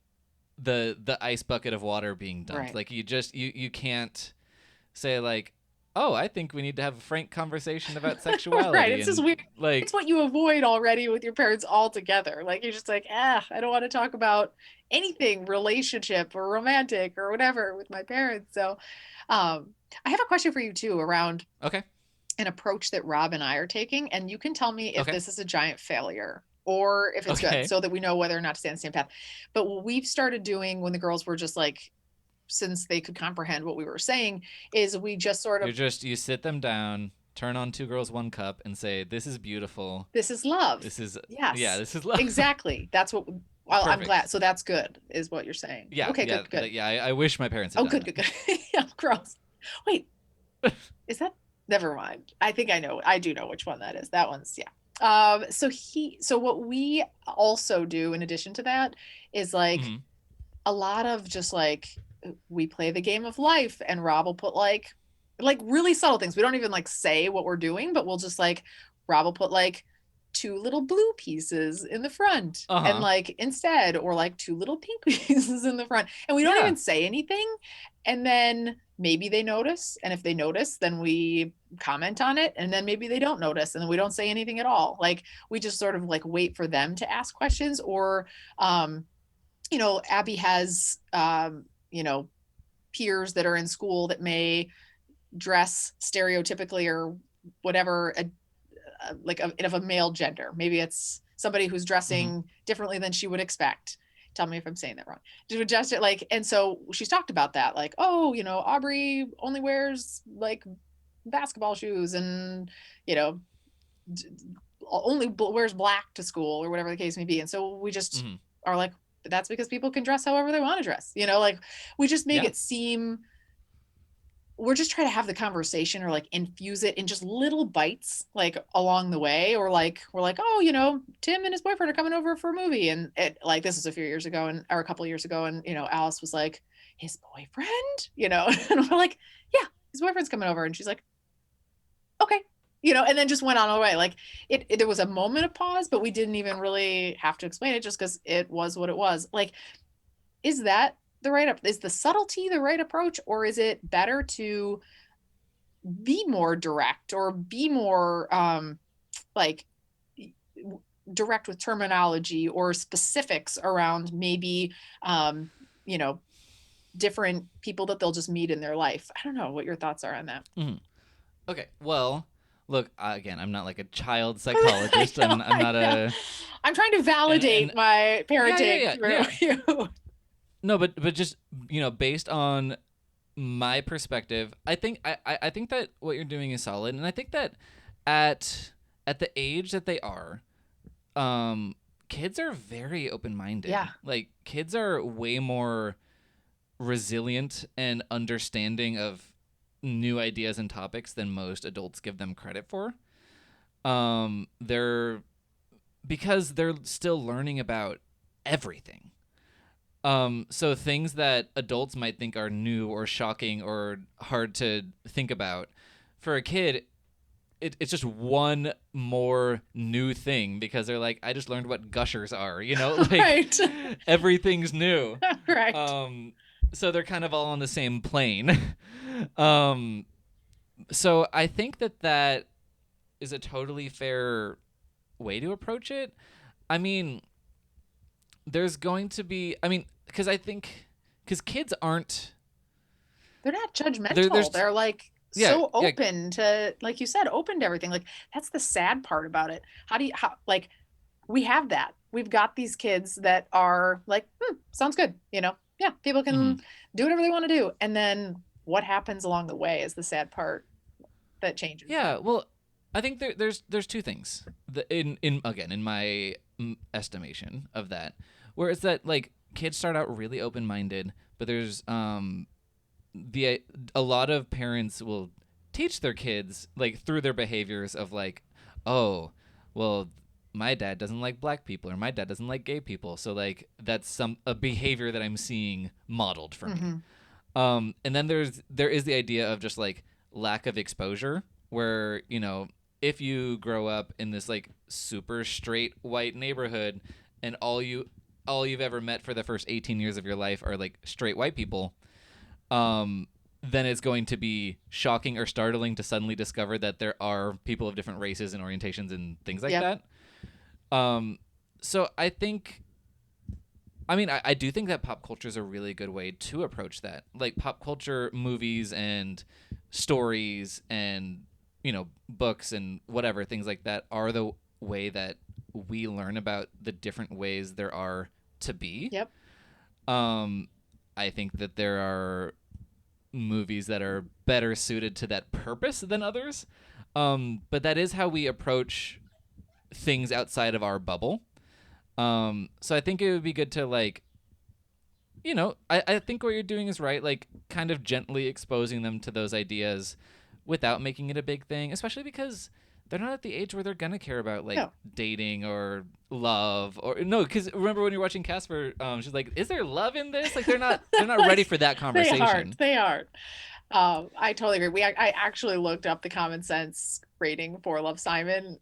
the ice bucket of water being dumped. Right. Like you can't say like, oh, I think we need to have a frank conversation about Right. sexuality It's just and weird. like, It's what you avoid already with your parents altogether. Like you're just like, I don't want to talk about anything relationship or romantic or whatever with my parents. So, I have a question for you too around okay, an approach that Rob and I are taking, and you can tell me if okay, this is a giant failure or if it's good, okay. so that we know whether or not to stay on the same path. But what we've started doing when the girls were just like, since they could comprehend what we were saying, is we just sort of, You sit them down, turn on Two Girls One Cup, and say, "This is beautiful. this is love. This is yeah, Yes, this is love." exactly. That's what. Well, I'm glad. Perfect. So that's good, is what you're saying. Yeah, Okay, good, good. yeah. I wish my parents had Oh, done good, good, good. Yeah, gross. Wait, that. is that? Never mind. I think I know. I do know which one that is. That one's, yeah. So what we also do in addition to that is like hmm a lot of just like we play the game of life, and Rob will put like really subtle things. We don't even like say what we're doing, but we'll just like Rob will put like two little blue pieces in the front Uh and huh. like instead, or like two little pink pieces in the front, and we don't Yeah. even say anything, and then maybe they notice, and if they notice then we comment on it, and then maybe they don't notice and then we don't say anything at all. Like we just sort of like wait for them to ask questions, or um Abby has, peers that are in school that may dress stereotypically or whatever, like of a male gender. Maybe it's somebody who's hmm dressing differently than she would expect. Tell me if I'm saying that wrong. To adjust it, like, and so she's talked about that, like, oh, Aubrey only wears like basketball shoes, and you know, only wears black to school or whatever the case may be. And so we just hmm are like, that's because people can dress however they want to dress. Like we just make Yeah. it seem, we're just trying to have the conversation or like infuse it in just little bites like along the way, or like we're like, oh, Tim and his boyfriend are coming over for a movie, and it, like, this is a few years ago, and or a couple of years ago, and Alice was like, his boyfriend, and we're like, yeah, his boyfriend's coming over, and she's like, okay, and then just went on our way. Like there was a moment of pause, but we didn't even really have to explain it, just because it was what it was. Like, is that the right, is the subtlety the right approach, or is it better to be more direct, or be more like direct with terminology or specifics around maybe you know different people that they'll just meet in their life? I don't know what your thoughts are on that. hmm Okay. Well, look, again, I'm not like a child I psychologist. know, I'm I not know. a I'm trying to and validate my parenting through yeah. you. No, but just based on my perspective, I think that what you're doing is solid, and I think that at at the age that they are, kids are very open minded. Yeah. Like kids are way more resilient and understanding of new ideas and topics than most adults give them credit for. They're because they're still learning about everything. So things that adults might think are new or shocking or hard to think about, for a kid, it's just one more new thing because they're like, I just learned what gushers are, like Right. everything's new. Right. Um, so they're kind of all on the same plane. um, so I think that is a totally fair way to approach it. I mean, there's going to be, because because kids aren't, They're not judgmental. there's, They're like yeah, so yeah, open to, like you said, open to everything. Like that's the sad part about it. How like we have that. We've got these kids that are like, sounds good. Yeah, people mhm. can do whatever they want to do. And then what happens along the way is the sad part that changes Yeah, them. well, I think there's two things in again in my estimation of that, where it's that like kids start out really open minded, but there's the a lot of parents will teach their kids like through their behaviors of like, oh, well, my dad doesn't like black people or my dad doesn't like gay people, so like that's a behavior that I'm seeing modeled for me. Mm-hmm. And then there is the idea of just like lack of exposure, where if you grow up in this like super straight white neighborhood, and all you've ever met for the first 18 years of your life are like straight white people, um, then it's going to be shocking or startling to suddenly discover that there are people of different races and orientations and things like Yep. that. Um, so I think, I mean, I do think that pop culture is a really good way to approach that. Like pop culture, movies and stories and, books and whatever, things like that are the way that we learn about the different ways there are to be. Yep. Um, I think that there are movies that are better suited to that purpose than others. But that is how we approach things outside of our bubble. So I think it would be good to I think what you're doing is right, like kind of gently exposing them to those ideas without making it a big thing, especially because they're not at the age where they're gonna care about like No. dating or love or no. Because remember when you're watching Casper, she's like, "Is there love in this?" Like they're not ready Like, for that they conversation. aren't. They aren't. I totally agree. I actually looked up the common sense rating for Love Simon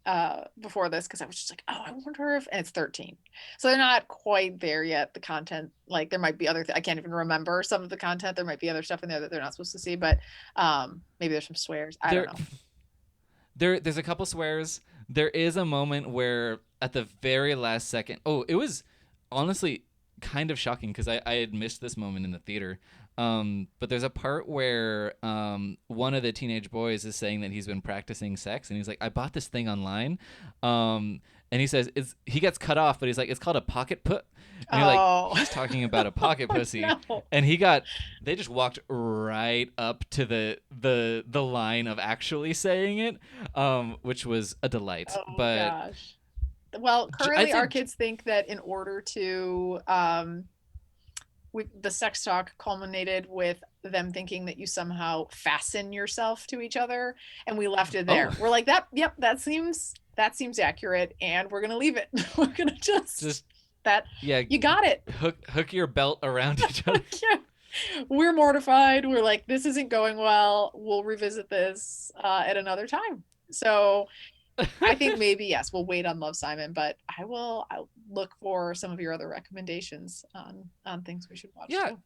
before this because I was just like, oh, I wonder if, and it's 13. So they're not quite there yet. The content, like there might be other, I can't even remember some of the content. There might be other stuff in there that they're not supposed to see, but maybe there's some swears. I don't There, know. there's a couple swears. There is a moment where at the very last second, oh, it was honestly kind of shocking because I had missed this moment in the theater. But there's a part where one of the teenage boys is saying that he's been practicing sex, and he's like, "I bought this thing online," and he says he gets cut off, but he's like, "It's called a pocket put," and you're like, Oh, he's talking about a pocket oh pussy, no. and they just walked right up to the line of actually saying it, which was a delight. Oh But gosh. Well, I'd currently say our kids think that in order to the sex talk culminated with them thinking that you somehow fasten yourself to each other, and we left it oh, there. We're like, that, yep, that seems accurate, and we're gonna leave it. We're gonna just just that yeah, you got it. hook your belt around each other. Yeah. We're mortified. We're like, this isn't going well. We'll revisit this at another time. So I think maybe yes, we'll wait on Love Simon, but I'll look for some of your other recommendations on things we should watch Yeah, too.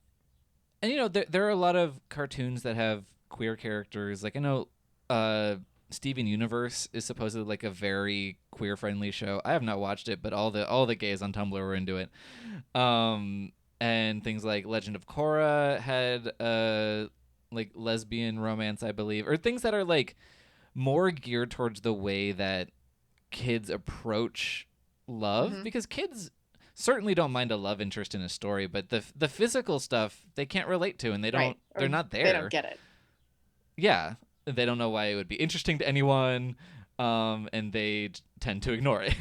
and there are a lot of cartoons that have queer characters. Like I know Steven Universe is supposedly like a very queer friendly show. I have not watched it, but all the gays on Tumblr were into it. And things like Legend of Korra had like lesbian romance, I believe, or things that are like more geared towards the way that kids approach love, Hmm. because kids certainly don't mind a love interest in a story, but the physical stuff they can't relate to, and Right. they're Or not they don't there. get it. Yeah, they don't know why it would be interesting to anyone, and they tend to ignore it.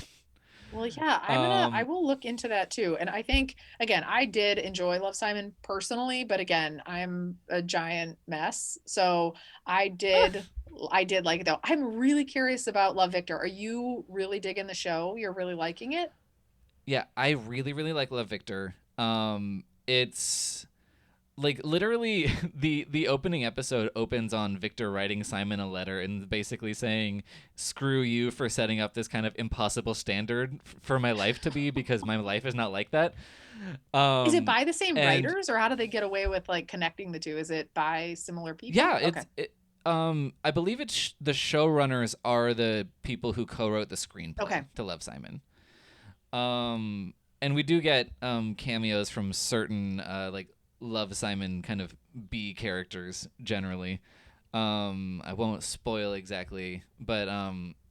Well, yeah, I um, will look into that too. And I think, again, I did enjoy Love Simon personally, but again, I'm a giant mess. So I did, I did like it though. I'm really curious about Love Victor. Are you really digging the show? You're really liking it? yeah, I really really like Love Victor. It's like literally the opening episode opens on Victor writing Simon a letter and basically saying, "Screw you for setting up this kind of impossible standard for my life to be, because my life is not like that." Is it um by the same and writers or how do they get away with like connecting the two? Is it by similar yeah, people? Okay. I believe the showrunners are the people who co-wrote the Okay. screenplay to Love Simon. And we do get cameos from certain like Love Simon kind of B characters generally. I won't spoil exactly, but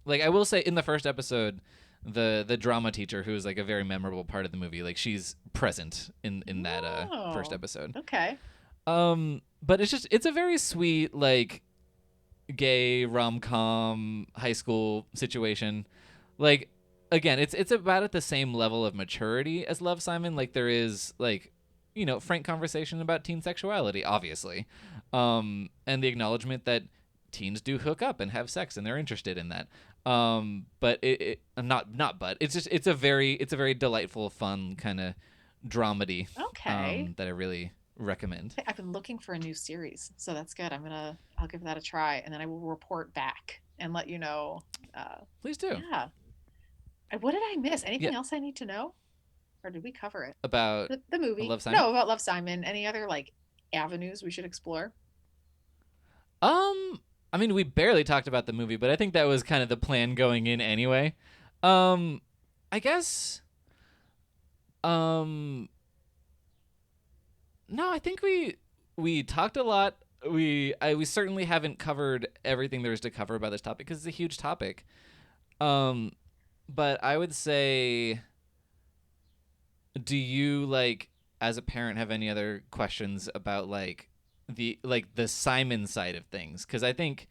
like I will say in the first episode, the drama teacher, who is like a very memorable part of the movie, like she's present in that first Oh, episode. okay. But it's a very sweet like gay rom com high school situation. Like again, it's about at the same level of maturity as Love Simon. Like there is like frank conversation about teen sexuality, obviously, and the acknowledgement that teens do hook up and have sex and they're interested in that. But it not but it's a very delightful, fun kind of dramedy Okay. that I really recommend. I've been looking for a new series, so that's good. I'll give that a try, and then I will report back and let you know. Please do. Yeah. What did I miss? Yeah, Anything else I need to know, or did we cover it? about The movie? Love Simon. No, about Love Simon. Any other like avenues we should explore? Um, I mean, we barely talked about the movie, but I think that was kind of the plan going in anyway. Um, I guess. Um, no, I think we talked a lot. We certainly haven't covered everything there is to cover about this topic because it's a huge topic. Um, but I would say, do you like as a parent have any other questions about the Simon side of things? Because I think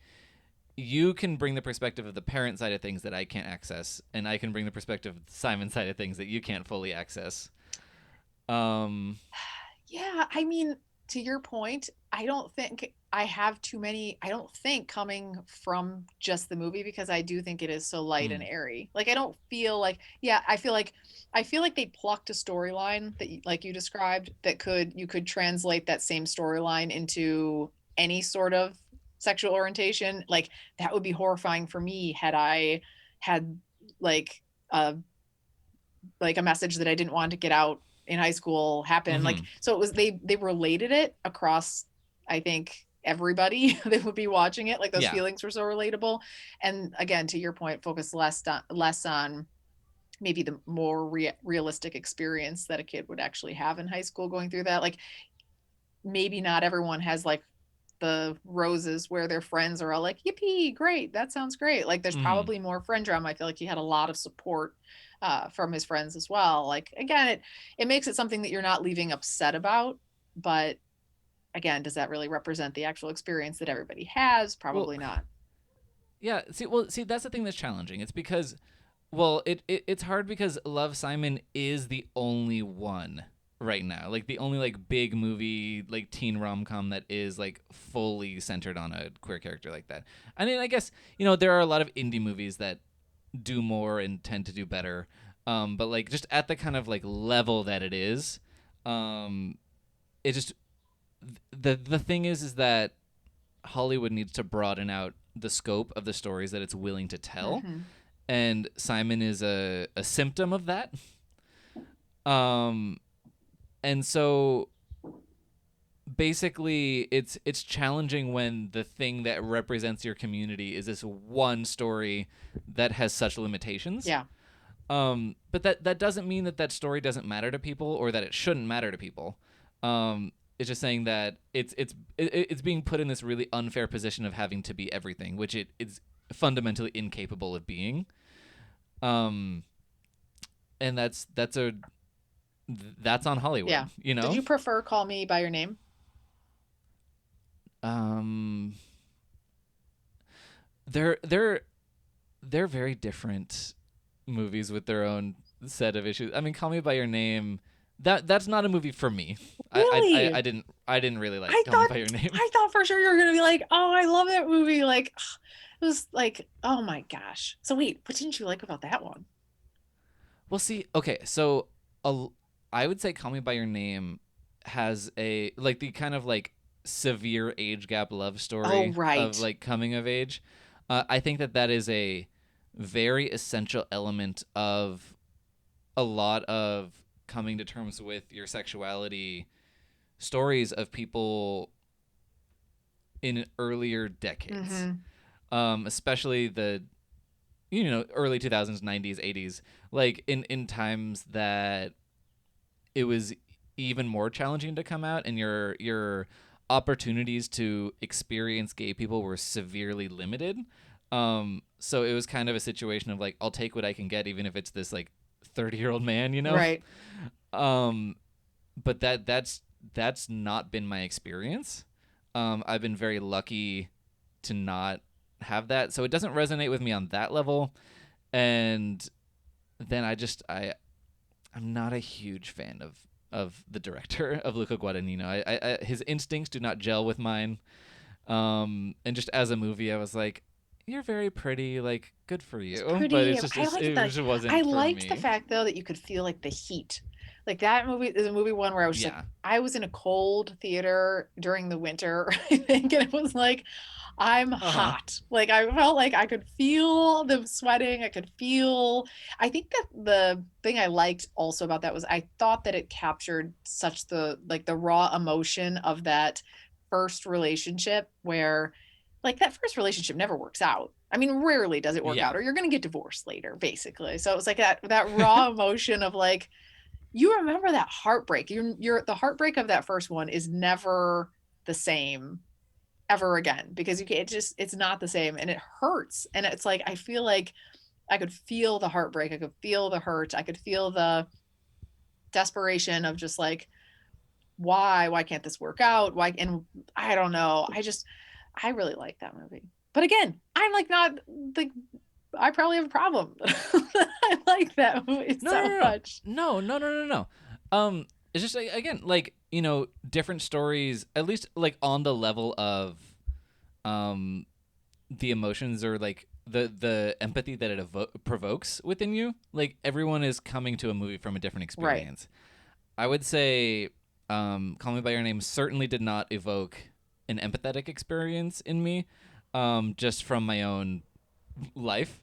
you can bring the perspective of the parent side of things that I can't access, and I can bring the perspective of the Simon side of things that you can't fully access. Um, Yeah, I mean, to your point, I don't think I have too many. I don't think coming from just the movie because I do think it is so light and mm, airy. Like I don't feel like, yeah, I feel like they plucked a storyline that like you described that you could translate that same storyline into any sort of sexual orientation. Like that would be horrifying for me had I had like a like a message that I didn't want to get out in high school happen. Like mm-hmm. so it was they related it across I think everybody that would be watching it. Like those Yeah. feelings were so relatable. And again, to your point, focus less on maybe the more realistic experience that a kid would actually have in high school going through that. Like maybe not everyone has like the roses where their friends are all like, yippee, great, that sounds great. Like there's Mm-hmm. probably more friend drama. I feel like he had a lot of support from his friends as well. Like again, it makes it something that you're not leaving upset about, but again, does that really represent the actual experience that everybody has? Well, Probably not. yeah. See, that's the thing that's challenging. It's because, well, it's hard because Love Simon is the only one right now, like the only like big movie like teen rom com that is like fully centered on a queer character like that. I mean, I guess there are a lot of indie movies that do more and tend to do better. But like just at the kind of like level that it is, um, it just the thing is that Hollywood needs to broaden out the scope of the stories that it's willing to tell, Mm-hmm. and Simon is a symptom of that. Um, and so basically it's challenging when the thing that represents your community is this one story that has such limitations. Yeah. But that doesn't mean that that story doesn't matter to people or that it shouldn't matter to people. It's just saying that it's being put in this really unfair position of having to be everything, which it is fundamentally incapable of being. Um, and that's on Yeah. Hollywood, you Did know. you prefer Call Me by Your Name? Um, they're they're very different movies with their own set of issues. I mean, Call Me by Your Name, that's not a movie for me. Really? I didn't really like I Call Me thought by Your Name. I thought for sure you were gonna be like, oh, I love that movie. Like it was like, oh my gosh. So wait, what didn't you like about that one? Well, see, okay, so a, I would say Call Me by Your Name has a like the kind of like severe age gap love Oh story of right. like coming of age. I think that is a very essential element of a lot of coming to terms with your sexuality stories of people in earlier decades, Mm-hmm. especially the early 2000s, 90s, 80s, like in times that it was even more challenging to come out, and your opportunities to experience gay people were severely limited. So it was kind of a situation of like, I'll take what I can get, even if it's this like 30-year-old man, you know. Right. Um, but that's not been my experience. I've been very lucky to not have that, so it doesn't resonate with me on that level. And then I'm not a huge fan of the director of Luca Guadagnino. His instincts do not gel with mine. And just as a movie, I was like, "You're very pretty, like good for It's you," but pretty. I like it the just I wasn't for liked the me. fact though that you could feel like the heat. Like that movie is a movie one where I was just like Yeah. I was in a cold theater during the winter, I think, and it was like I'm Uh huh. hot. Like I felt like I could feel the sweating. I could feel. I think that the thing I liked also about that was I thought that it captured such the like the raw emotion of that first relationship where like that first relationship never works out. I mean, rarely does it work Yeah. out, or you're going to get divorced later, basically. So it was like that raw emotion of like, you remember that heartbreak. You're the heartbreak of that first one is never the same ever again, because you can't just, it's not the same, and it hurts. And it's like, I feel like I could feel the heartbreak, I could feel the hurt, I could feel the desperation of just like, why can't this work out? Why? And I don't know. I really like that movie. But again, I'm like not the, I probably have a problem. I like that movie No, so no, no, much. no, no, no, no, no. It's just like, again, like, different stories, at least like on the level of um the emotions, or like the empathy that it provokes within you. Like, everyone is coming to a movie from a different Right. experience. I would say Call Me by Your Name certainly did not evoke an empathetic experience in me, just from my own life.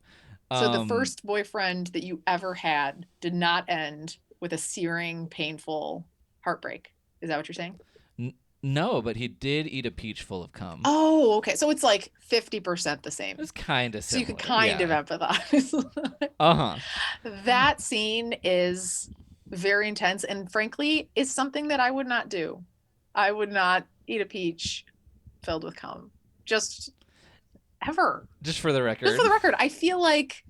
So the Um, first boyfriend that you ever had did not end with a searing, painful heartbreak. Is that what you're saying? n- no, but he did eat a peach full of cum. Oh, okay. So it's like 50% the It same. was kind of So you could similar. kind of Yeah. empathize. Uh-huh. That scene is very intense, and frankly, is something that I would not do. I would not eat a peach filled with cum. Just ever. Just for the Just for record. the record, I feel like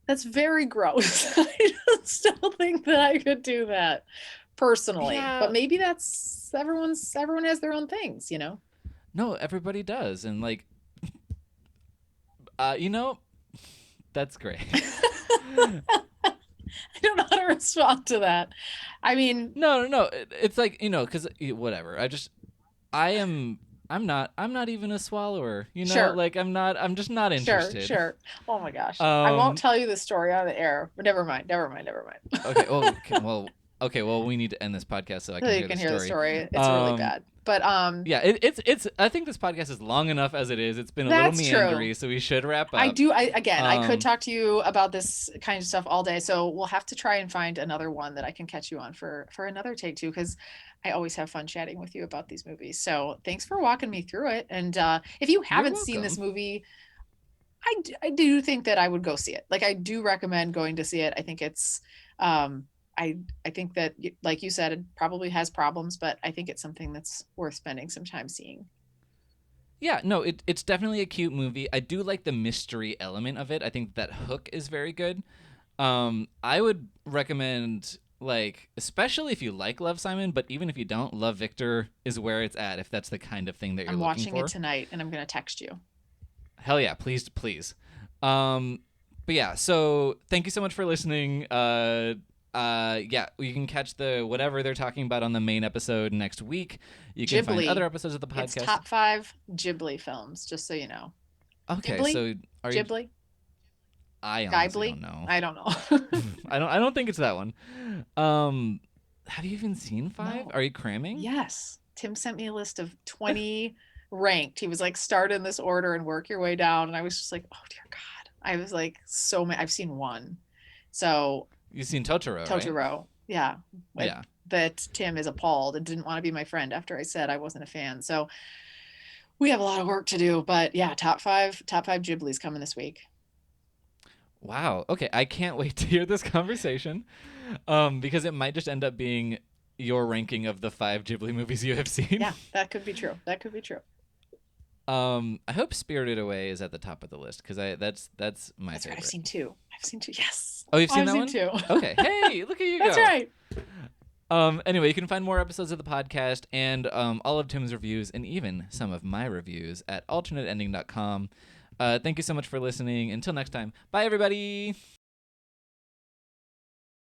that's very gross. I just don't think that I could do that personally. But Yeah. maybe that's everyone has their own things, you know? No, everybody does. And like, uh, you know, that's great. I don't know how to respond to that. I mean, No, no, no. It's like, cuz whatever. I am I'm not even a swallower, sure. Like, I'm just not Sure, interested. sure. Oh my gosh. I won't Um tell you the story on the air, but never mind, never mind, never mind. okay, well, we need to end this podcast so I So can you hear can the hear the story. story. It's really Um bad. But yeah, it's I think this podcast is long enough as it is. It's been a little that's true. meandery, so we should wrap I up. do I again, I could Um talk to you about this kind of stuff all day. So we'll have to try and find another one that I can catch you on for another take too, because I always have fun chatting with you about these movies. So thanks for walking me through it. And if you you're haven't seen this welcome. movie, I do think that I would go see it. Like, I do recommend going to see it. I think it's um I think that, like you said, it probably has problems, but I think it's something that's worth spending some time seeing. Yeah, no, it's definitely a cute movie. I do like the mystery element of it. I think that hook is very good. I would recommend, like, especially if you like Love, Simon, but even if you don't, Love, Victor is where it's at if that's the kind of thing that you're I'm looking watching it for. tonight and I'm going to text you. Hell yeah, please, please. Um, but yeah, so thank you so much for listening. Yeah, you can catch the whatever they're talking about on the main episode next week. You can find other Ghibli. episodes of the It's podcast. top 5 Ghibli films, just so you know. Okay, Ghibli? so are you? Ghibli? I honestly don't Ghibli? know. I don't know. I don't think it's that one. Um, have you even seen five? No. Are you cramming? Yes. Tim sent me a list of 20 ranked. He was like, start in this order and work your way down. And I was just like, oh dear God. I was like, so many. I've seen one. So You've seen Totoro, right? Totoro. Yeah. Yeah. That Tim is appalled and didn't want to be my friend after I said I wasn't a fan. So we have a lot of work to do. But yeah, top five Ghibli's coming this week. Wow. Okay, I can't wait to hear this conversation, because it might just end up being your ranking of the 5 Ghibli movies you have seen. Yeah, that could be true. That could be true. I hope Spirited Away is at the top of the list because that's my That's right. favorite. I've seen two. I've seen two. Yes. Oh, you've seen I've that seen one? two. Okay. Hey, look at you That's go. right. Anyway, you can find more episodes of the podcast and all of Tim's reviews and even some of my reviews at alternateending.com. Thank you so much for listening. Until next time, bye everybody.